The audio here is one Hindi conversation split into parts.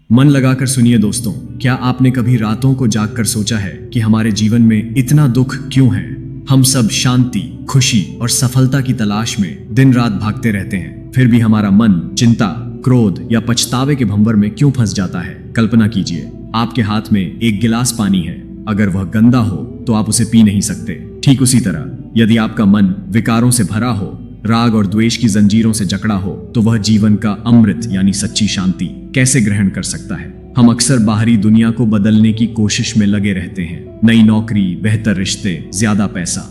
मन लगाकर सुनिए दोस्तों, क्या आपने कभी रातों को जागकर सोचा है कि हमारे जीवन में इतना दुख क्यों है? हम सब शांति, खुशी और सफलता की तलाश में दिन रात भागते रहते हैं, फिर भी हमारा मन चिंता, क्रोध या पछतावे के भंवर में क्यों फंस जाता है? कल्पना कीजिए, आपके हाथ में एक गिलास पानी है। अगर वह गंदा हो तो आप उसे पी नहीं सकते। ठीक उसी तरह यदि आपका मन विकारों से भरा हो, राग और द्वेष की जंजीरों से जकड़ा हो, तो वह जीवन का अमृत यानी सच्ची शांति कैसे ग्रहण कर सकता है? हम अक्सर बाहरी दुनिया को बदलने की कोशिश में लगे रहते हैं, नई नौकरी, बेहतर रिश्ते, ज्यादा पैसा।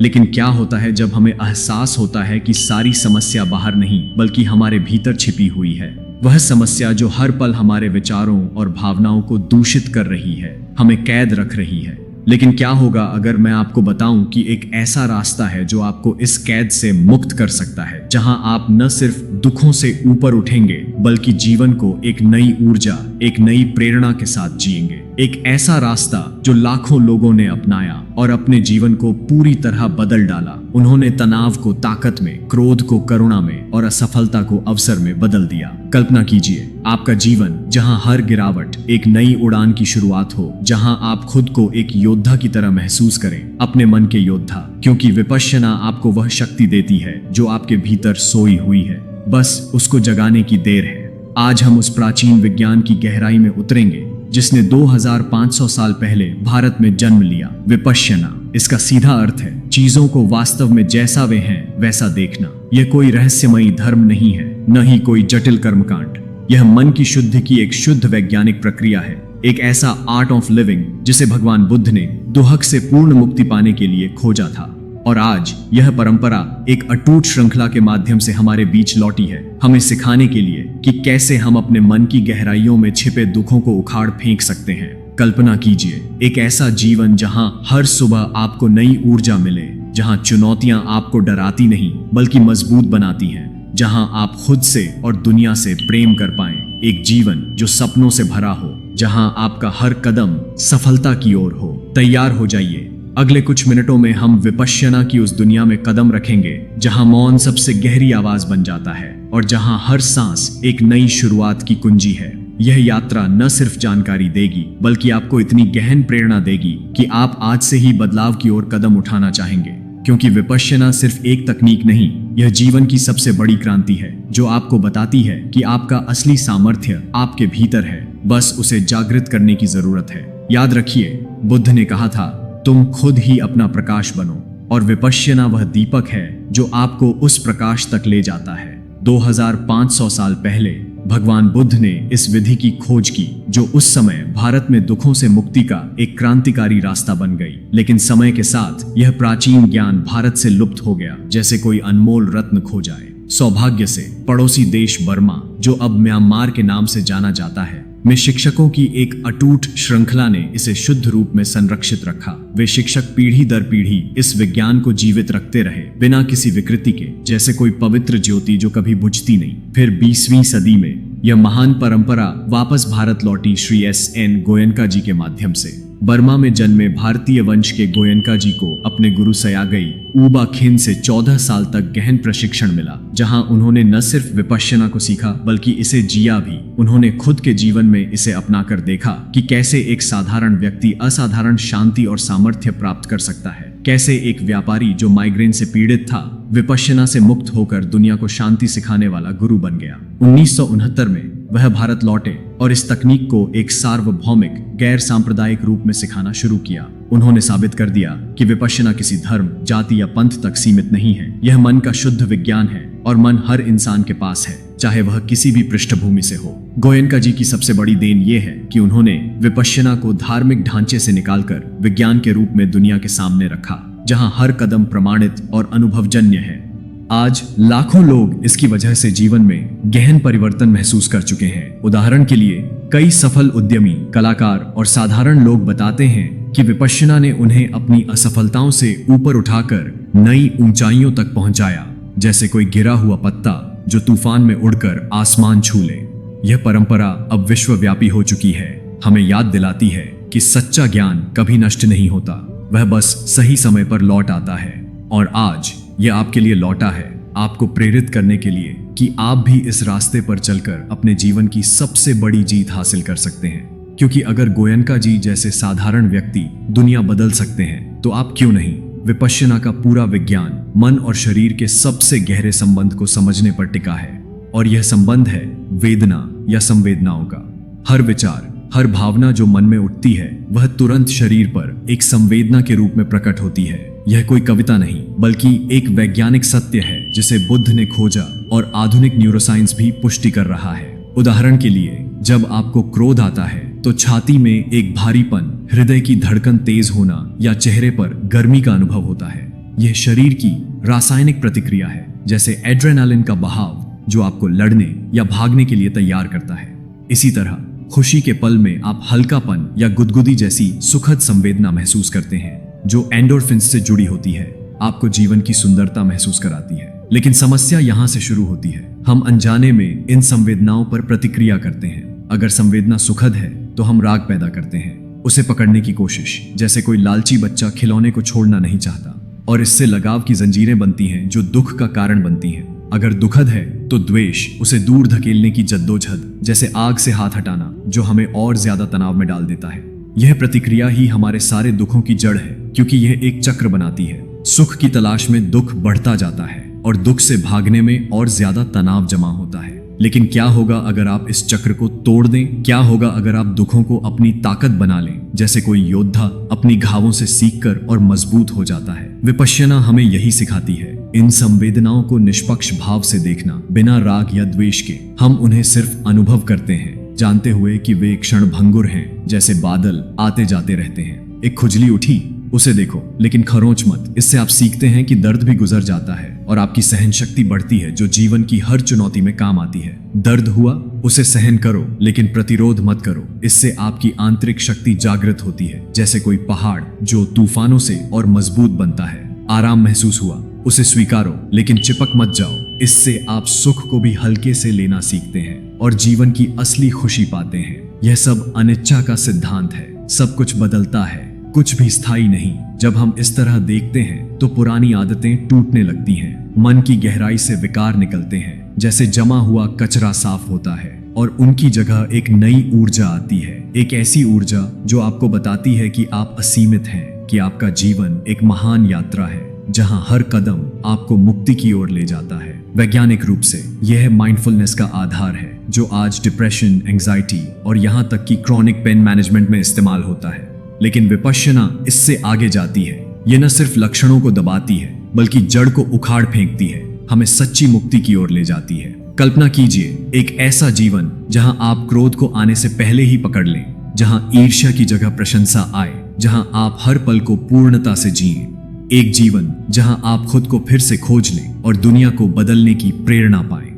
लेकिन क्या होता है जब हमें एहसास होता है कि सारी समस्या बाहर नहीं बल्कि हमारे भीतर छिपी हुई है? वह समस्या जो हर पल हमारे विचारों और भावनाओं को दूषित कर रही है, हमें कैद रख रही है। लेकिन क्या होगा अगर मैं आपको बताऊं कि एक ऐसा रास्ता है जो आपको इस कैद से मुक्त कर सकता है, जहां आप न सिर्फ दुखों से ऊपर उठेंगे बल्कि जीवन को एक नई ऊर्जा, एक नई प्रेरणा के साथ जिएंगे। एक ऐसा रास्ता जो लाखों लोगों ने अपनाया और अपने जीवन को पूरी तरह बदल डाला। उन्होंने तनाव को ताकत में, क्रोध को करुणा में और असफलता को अवसर में बदल दिया। कल्पना कीजिए, आपका जीवन जहां हर गिरावट एक नई उड़ान की शुरुआत हो, जहां आप खुद को एक योद्धा की तरह महसूस करें, अपने मन के योद्धा, क्योंकि विपश्यना आपको वह शक्ति देती है जो आपके भीतर सोई हुई है, बस उसको जगाने की देर है। आज हम उस प्राचीन विज्ञान की गहराई में उतरेंगे जिसने 2500 साल पहले भारत में जन्म लिया। विपश्यना, इसका सीधा अर्थ है चीजों को वास्तव में जैसा वे हैं वैसा देखना। यह कोई रहस्यमयी धर्म नहीं है, न ही कोई जटिल कर्मकांड। यह मन की शुद्धि की एक शुद्ध वैज्ञानिक प्रक्रिया है, एक ऐसा आर्ट ऑफ लिविंग जिसे भगवान बुद्ध ने दुहक से पूर्ण मुक्ति पाने के लिए खोजा था। और आज यह परंपरा एक अटूट श्रृंखला के माध्यम से हमारे बीच लौटी है, हमें सिखाने के लिए कि कैसे हम अपने मन की गहराइयों में छिपे दुखों को उखाड़ फेंक सकते हैं। कल्पना कीजिए, एक ऐसा जीवन जहां हर सुबह आपको नई ऊर्जा मिले, जहां चुनौतियां आपको डराती नहीं बल्कि मजबूत बनाती हैं, जहां आप खुद से और दुनिया से प्रेम कर पाएं। एक जीवन जो सपनों से भरा हो, जहां आपका हर कदम सफलता की ओर हो। तैयार हो जाइए, अगले कुछ मिनटों में हम विपश्यना की उस दुनिया में कदम रखेंगे जहां मौन सबसे गहरी आवाज बन जाता है और जहां हर सांस एक नई शुरुआत की कुंजी है। यह यात्रा न सिर्फ जानकारी देगी बल्कि आपको इतनी गहन प्रेरणा देगी कि आप आज से ही बदलाव की ओर कदम उठाना चाहेंगे, क्योंकि विपश्यना सिर्फ एक तकनीक नहीं, यह जीवन की सबसे बड़ी क्रांति है जो आपको बताती है कि आपका असली सामर्थ्य आपके भीतर है, बस उसे जागृत करने की जरूरत है। याद रखिए, बुद्ध ने कहा था, तुम खुद ही अपना प्रकाश बनो, और विपश्यना वह दीपक है जो आपको उस प्रकाश तक ले जाता है। 2500 साल पहले भगवान बुद्ध ने इस विधि की खोज की जो उस समय भारत में दुखों से मुक्ति का एक क्रांतिकारी रास्ता बन गई। लेकिन समय के साथ यह प्राचीन ज्ञान भारत से लुप्त हो गया, जैसे कोई अनमोल रत्न खो जाए। सौभाग्य से पड़ोसी देश बर्मा, जो अब म्यांमार के नाम से जाना जाता है, में शिक्षकों की एक अटूट श्रृंखला ने इसे शुद्ध रूप में संरक्षित रखा। वे शिक्षक पीढ़ी दर पीढ़ी इस विज्ञान को जीवित रखते रहे, बिना किसी विकृति के, जैसे कोई पवित्र ज्योति जो कभी बुझती नहीं। फिर 20वीं सदी में यह महान परंपरा वापस भारत लौटी श्री S.N. गोयनका जी के माध्यम से। बर्मा में जन्मे भारतीय वंश के गोयनका जी को अपने गुरु सयागई ऊबा खिन से 14 साल तक गहन प्रशिक्षण मिला, जहां उन्होंने न सिर्फ विपश्यना को सीखा बल्कि इसे जिया भी। उन्होंने खुद के जीवन में इसे अपनाकर देखा कि कैसे एक साधारण व्यक्ति असाधारण शांति और सामर्थ्य प्राप्त कर सकता है, कैसे एक व्यापारी जो माइग्रेन से पीड़ित था विपश्यना से मुक्त होकर दुनिया को शांति सिखाने वाला गुरु बन गया। 1969 में वह भारत लौटे और इस तकनीक को एक सार्वभौमिक गैर सांप्रदायिक रूप में सिखाना शुरू किया। उन्होंने साबित कर दिया कि विपश्यना किसी धर्म, जाति या पंथ तक सीमित नहीं है। यह मन का शुद्ध विज्ञान है और मन हर इंसान के पास है, चाहे वह किसी भी पृष्ठभूमि से हो। गोयनका जी की सबसे बड़ी देन यह है कि उन्होंने विपश्यना को धार्मिक ढांचे से निकालकर विज्ञान के रूप में दुनिया के सामने रखा, जहां हर कदम प्रमाणित और अनुभवजन्य है। आज लाखों लोग इसकी वजह से जीवन में गहन परिवर्तन महसूस कर चुके हैं। उदाहरण के लिए, कई सफल उद्यमी, कलाकार और साधारण लोग बताते हैं कि विपश्यना ने उन्हें अपनी असफलताओं से ऊपर उठाकर नई ऊंचाइयों तक पहुंचाया, जैसे कोई गिरा हुआ पत्ता जो तूफान में उड़कर आसमान छू ले। यह परंपरा अब विश्वव्यापी हो चुकी है, हमें याद दिलाती है कि सच्चा ज्ञान कभी नष्ट नहीं होता, वह बस सही समय पर लौट आता है। और आज यह आपके लिए लौटा है, आपको प्रेरित करने के लिए कि आप भी इस रास्ते पर चलकर अपने जीवन की सबसे बड़ी जीत हासिल कर सकते हैं। क्योंकि अगर गोयनका जी जैसे साधारण व्यक्ति दुनिया बदल सकते हैं तो आप क्यों नहीं। विपश्यना का पूरा विज्ञान मन और शरीर के सबसे गहरे संबंध को समझने पर टिका है, और यह संबंध है वेदना या संवेदनाओं का। हर विचार, हर भावना जो मन में उठती है वह तुरंत शरीर पर एक संवेदना के रूप में प्रकट होती है। यह कोई कविता नहीं बल्कि एक वैज्ञानिक सत्य है जिसे बुद्ध ने खोजा और आधुनिक न्यूरोसाइंस भी पुष्टि कर रहा है। उदाहरण के लिए, जब आपको क्रोध आता है तो छाती में एक भारीपन, हृदय की धड़कन तेज होना या चेहरे पर गर्मी का अनुभव होता है। यह शरीर की रासायनिक प्रतिक्रिया है, जैसे एड्रेनालिन का बहाव जो आपको लड़ने या भागने के लिए तैयार करता है। इसी तरह खुशी के पल में आप हल्कापन या गुदगुदी जैसी सुखद संवेदना महसूस करते हैं जो एंडोर्फिन्स से जुड़ी होती है, आपको जीवन की सुंदरता महसूस कराती है। लेकिन समस्या यहाँ से शुरू होती है। हम अनजाने में इन संवेदनाओं पर प्रतिक्रिया करते हैं। अगर संवेदना सुखद है तो हम राग पैदा करते हैं, उसे पकड़ने की कोशिश, जैसे कोई लालची बच्चा खिलौने को छोड़ना नहीं चाहता, और इससे लगाव की जंजीरें बनती हैं जो दुख का कारण बनती हैं। अगर दुखद है तो द्वेष, उसे दूर धकेलने की जद्दोजहद, जैसे आग से हाथ हटाना, जो हमें और ज्यादा तनाव में डाल देता है। यह प्रतिक्रिया ही हमारे सारे दुखों की जड़ है, क्योंकि यह एक चक्र बनाती है। सुख की तलाश में दुख बढ़ता जाता है और दुख से भागने में और ज्यादा तनाव जमा होता है। लेकिन क्या होगा अगर आप इस चक्र को तोड़ दें? क्या होगा अगर आप दुखों को अपनी ताकत बना लें, जैसे कोई योद्धा अपनी घावों से सीखकर और मजबूत हो जाता है? विपश्यना हमें यही सिखाती है, इन संवेदनाओं को निष्पक्ष भाव से देखना, बिना राग या द्वेष के। हम उन्हें सिर्फ अनुभव करते हैं, जानते हुए कि वे क्षण भंगुर हैं, जैसे बादल आते जाते रहते हैं। एक खुजली उठी, उसे देखो लेकिन खरोंच मत। इससे आप सीखते हैं कि दर्द भी गुजर जाता है और आपकी सहन शक्ति बढ़ती है, जो जीवन की हर चुनौती में काम आती है। दर्द हुआ, उसे सहन करो लेकिन प्रतिरोध मत करो। इससे आपकी आंतरिक शक्ति जागृत होती है, जैसे कोई पहाड़ जो तूफानों से और मजबूत बनता है। आराम महसूस हुआ, उसे स्वीकारो लेकिन चिपक मत जाओ। इससे आप सुख को भी हल्के से लेना सीखते हैं और जीवन की असली खुशी पाते हैं। यह सब अनिच्छा का सिद्धांत है। सब कुछ बदलता है, कुछ भी स्थायी नहीं। जब हम इस तरह देखते हैं तो पुरानी आदतें टूटने लगती हैं, मन की गहराई से विकार निकलते हैं, जैसे जमा हुआ कचरा साफ होता है और उनकी जगह एक नई ऊर्जा आती है। एक ऐसी ऊर्जा जो आपको बताती है कि आप असीमित हैं, कि आपका जीवन एक महान यात्रा है जहां हर कदम आपको मुक्ति की ओर ले जाता है। वैज्ञानिक रूप से यह माइंडफुलनेस का आधार है, जो आज डिप्रेशन, एंजाइटी और यहां तक कि क्रॉनिक पेन मैनेजमेंट में इस्तेमाल होता है। लेकिन विपश्यना इससे आगे जाती है। यह न सिर्फ लक्षणों को दबाती है बल्कि जड़ को उखाड़ फेंकती है, हमें सच्ची मुक्ति की ओर ले जाती है। कल्पना कीजिए एक ऐसा जीवन जहां आप क्रोध को आने से पहले ही पकड़ लें, जहां ईर्ष्या की जगह प्रशंसा आए, जहां आप हर पल को पूर्णता से जिएं। एक जीवन जहां आप खुद को फिर से खोज लें और दुनिया को बदलने की प्रेरणा पाएं।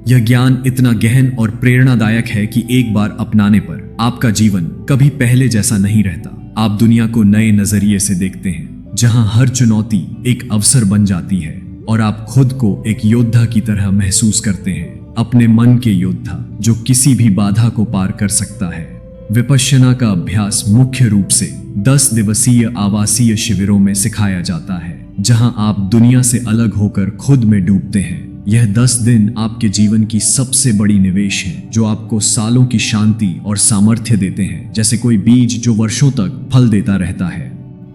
यह ज्ञान इतना गहन और प्रेरणादायक है कि एक बार अपनाने पर आपका जीवन कभी पहले जैसा नहीं रहता। आप दुनिया को नए नजरिए से देखते हैं, जहां हर चुनौती एक अवसर बन जाती है और आप खुद को एक योद्धा की तरह महसूस करते हैं, अपने मन के योद्धा जो किसी भी बाधा को पार कर सकता है। विपश्यना का अभ्यास मुख्य रूप से 10 दिवसीय आवासीय शिविरों में सिखाया जाता है, जहां आप दुनिया से अलग होकर खुद में डूबते हैं। यह 10 दिन आपके जीवन की सबसे बड़ी निवेश है, जो आपको सालों की शांति और सामर्थ्य देते हैं, जैसे कोई बीज जो वर्षों तक फल देता रहता है।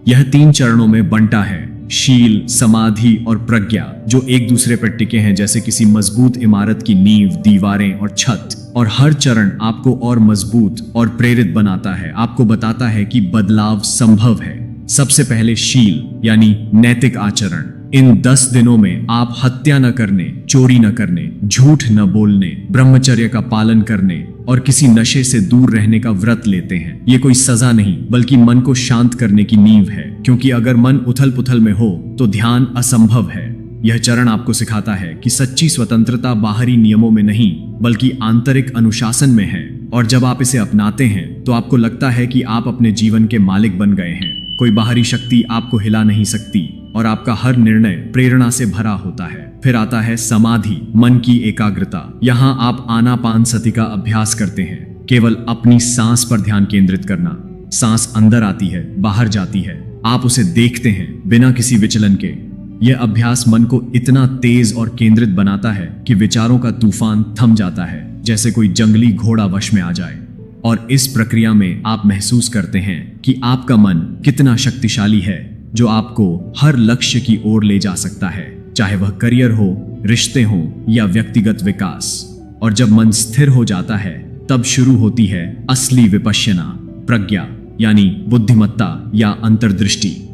यह 3 चरणों में बंटा है, शील, समाधि और प्रज्ञा, जो एक दूसरे पर टिके हैं, जैसे किसी मजबूत इमारत की नींव, दीवारें और छत। और हर चरण आपको और मजबूत और प्रेरित बनाता है, आपको बताता है कि बदलाव संभव है। सबसे पहले शील यानी नैतिक आचरण। इन 10 दिनों में आप हत्या न करने, चोरी न करने, झूठ न बोलने, ब्रह्मचर्य का पालन करने और किसी नशे से दूर रहने का व्रत लेते हैं। ये कोई सजा नहीं बल्कि मन को शांत करने की नींव है, क्योंकि अगर मन उथल पुथल में हो तो ध्यान असंभव है। यह चरण आपको सिखाता है कि सच्ची स्वतंत्रता बाहरी नियमों में नहीं बल्कि आंतरिक अनुशासन में है, और जब आप इसे अपनाते हैं तो आपको लगता है कि आप अपने जीवन के मालिक बन गए हैं। कोई बाहरी शक्ति आपको हिला नहीं सकती और आपका हर निर्णय प्रेरणा से भरा होता है। फिर आता है समाधि, मन की एकाग्रता। यहाँ आप आनापानसति का अभ्यास करते हैं, केवल अपनी सांस पर ध्यान केंद्रित करना। सांस अंदर आती है, बाहर जाती है, आप उसे देखते हैं बिना किसी विचलन के। यह अभ्यास मन को इतना तेज और केंद्रित बनाता है कि विचारों का तूफान थम जाता है, जैसे कोई जंगली घोड़ा वश में आ जाए। और इस प्रक्रिया में आप महसूस करते हैं कि आपका मन कितना शक्तिशाली है, जो आपको हर लक्ष्य की ओर ले जा सकता है, चाहे वह करियर हो, रिश्ते हो या व्यक्तिगत विकास। और जब मन स्थिर हो जाता है, तब शुरू होती है असली विपश्यना, प्रज्ञा यानी बुद्धिमत्ता या अंतर्दृष्टि।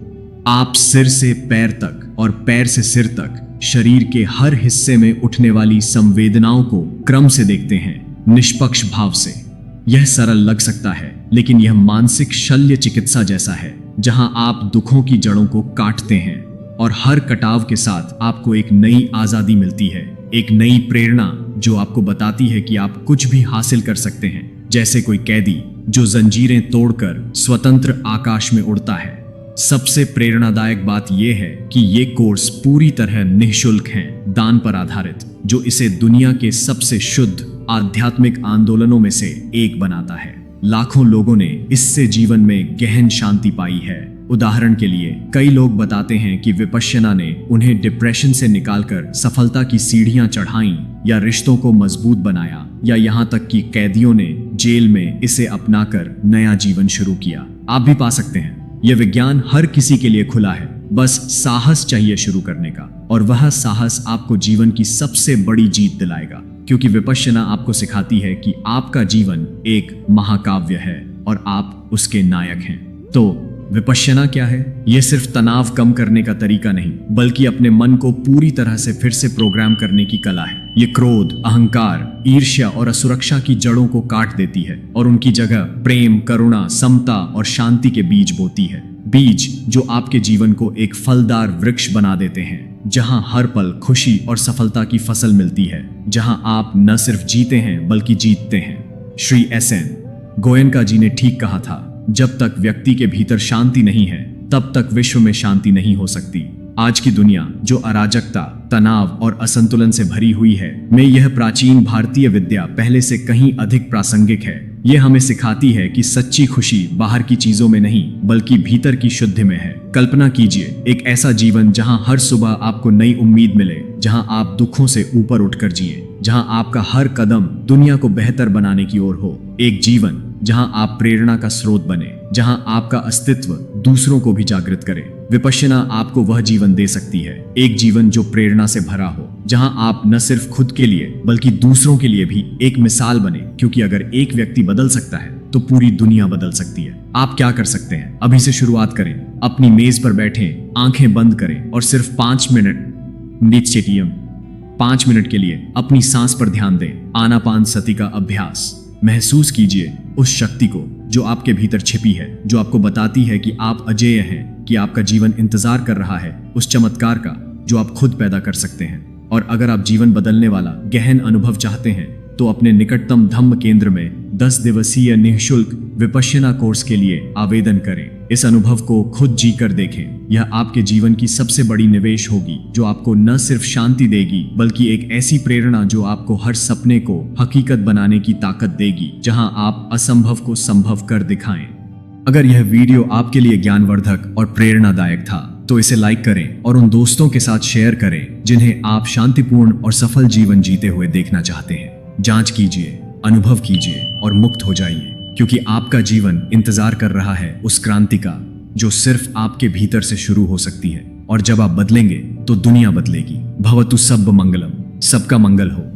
आप सिर से पैर तक और पैर से सिर तक शरीर के हर हिस्से में उठने वाली संवेदनाओं को क्रम से देखते हैं, निष्पक्ष भाव से। यह सरल लग सकता है, लेकिन यह मानसिक शल्य चिकित्सा जैसा है, जहां आप दुखों की जड़ों को काटते हैं और हर कटाव के साथ आपको एक नई आजादी मिलती है, एक नई प्रेरणा जो आपको बताती है कि आप कुछ भी हासिल कर सकते हैं, जैसे कोई कैदी जो जंजीरें तोड़कर स्वतंत्र आकाश में उड़ता है। सबसे प्रेरणादायक बात यह है कि ये कोर्स पूरी तरह निःशुल्क हैं, दान पर आधारित, जो इसे दुनिया के सबसे शुद्ध आध्यात्मिक आंदोलनों में से एक बनाता है। लाखों लोगों ने इससे जीवन में गहन शांति पाई है। उदाहरण के लिए, कई लोग बताते हैं कि विपश्यना ने उन्हें डिप्रेशन से निकालकर सफलता की सीढ़ियां चढ़ाईं, या रिश्तों को मजबूत बनाया, या यहाँ तक कि कैदियों ने जेल में इसे अपनाकर नया जीवन शुरू किया। आप भी पा सकते हैं। यह विज्ञान हर किसी के लिए खुला है, बस साहस चाहिए शुरू करने का, और वह साहस आपको जीवन की सबसे बड़ी जीत दिलाएगा। क्योंकि विपश्यना आपको सिखाती है कि आपका जीवन एक महाकाव्य है और आप उसके नायक हैं। तो विपश्यना क्या है? यह सिर्फ तनाव कम करने का तरीका नहीं, बल्कि अपने मन को पूरी तरह से फिर से प्रोग्राम करने की कला है। ये क्रोध, अहंकार, ईर्ष्या और असुरक्षा की जड़ों को काट देती है और उनकी जगह प्रेम, करुणा, समता और शांति के बीज बोती है। बीज जो आपके जीवन को एक फलदार वृक्ष बना देते हैं, जहां हर पल खुशी और सफलता की फसल मिलती है, जहां आप न सिर्फ जीते हैं बल्कि जीतते हैं। श्री एस.एन. गोयनका जी ने ठीक कहा था, जब तक व्यक्ति के भीतर शांति नहीं है, तब तक विश्व में शांति नहीं हो सकती। आज की दुनिया जो अराजकता, तनाव और असंतुलन से भरी हुई है, में यह प्राचीन भारतीय विद्या पहले से कहीं अधिक प्रासंगिक है। यह हमें सिखाती है कि सच्ची खुशी बाहर की चीजों में नहीं, बल्कि भीतर की शुद्धि में है। कल्पना कीजिए एक ऐसा जीवन जहां हर सुबह आपको नई उम्मीद मिले, जहां आप दुखों से ऊपर उठकर जिए, जहां आपका हर कदम दुनिया को बेहतर बनाने की ओर हो। एक जीवन जहां आप प्रेरणा का स्रोत बने, जहां आपका अस्तित्व दूसरों को भी जागृत करे। विपश्यना आपको वह जीवन दे सकती है, एक जीवन जो प्रेरणा से भरा हो, जहां आप न सिर्फ खुद के लिए बल्कि दूसरों के लिए भी एक मिसाल बने। क्योंकि अगर एक व्यक्ति बदल सकता है तो पूरी दुनिया बदल सकती है। आप क्या कर सकते हैं? अभी से शुरुआत करें। अपनी मेज पर बैठें, आंखें बंद करें और सिर्फ 5 मिनट निश्चेटियम 5 मिनट के लिए अपनी सांस पर ध्यान दें। आनापानसति का अभ्यास। महसूस कीजिए उस शक्ति को जो आपके भीतर छिपी है, जो आपको बताती है कि आप अजेय हैं, कि आपका जीवन इंतजार कर रहा है उस चमत्कार का जो आप खुद पैदा कर सकते हैं। और अगर आप जीवन बदलने वाला गहन अनुभव चाहते हैं, तो अपने निकटतम धम्म केंद्र में 10 दिवसीय निःशुल्क विपश्यना कोर्स के लिए आवेदन करें। इस अनुभव को खुद जी कर देखें। यह आपके जीवन की सबसे बड़ी निवेश होगी, जो आपको न सिर्फ शांति देगी, बल्कि एक ऐसी प्रेरणा जो आपको हर सपने को हकीकत बनाने की ताकत देगी, जहां आप असंभव को संभव कर दिखाएं। अगर यह वीडियो आपके लिए ज्ञानवर्धक और प्रेरणादायक था, तो इसे लाइक करें और उन दोस्तों के साथ शेयर करें जिन्हें आप शांतिपूर्ण और सफल जीवन जीते हुए देखना चाहते हैं। जांच कीजिए, अनुभव कीजिए और मुक्त हो जाइए, क्योंकि आपका जीवन इंतजार कर रहा है उस क्रांति का जो सिर्फ आपके भीतर से शुरू हो सकती है। और जब आप बदलेंगे तो दुनिया बदलेगी। भवतु सब मंगलम। सबका मंगल हो।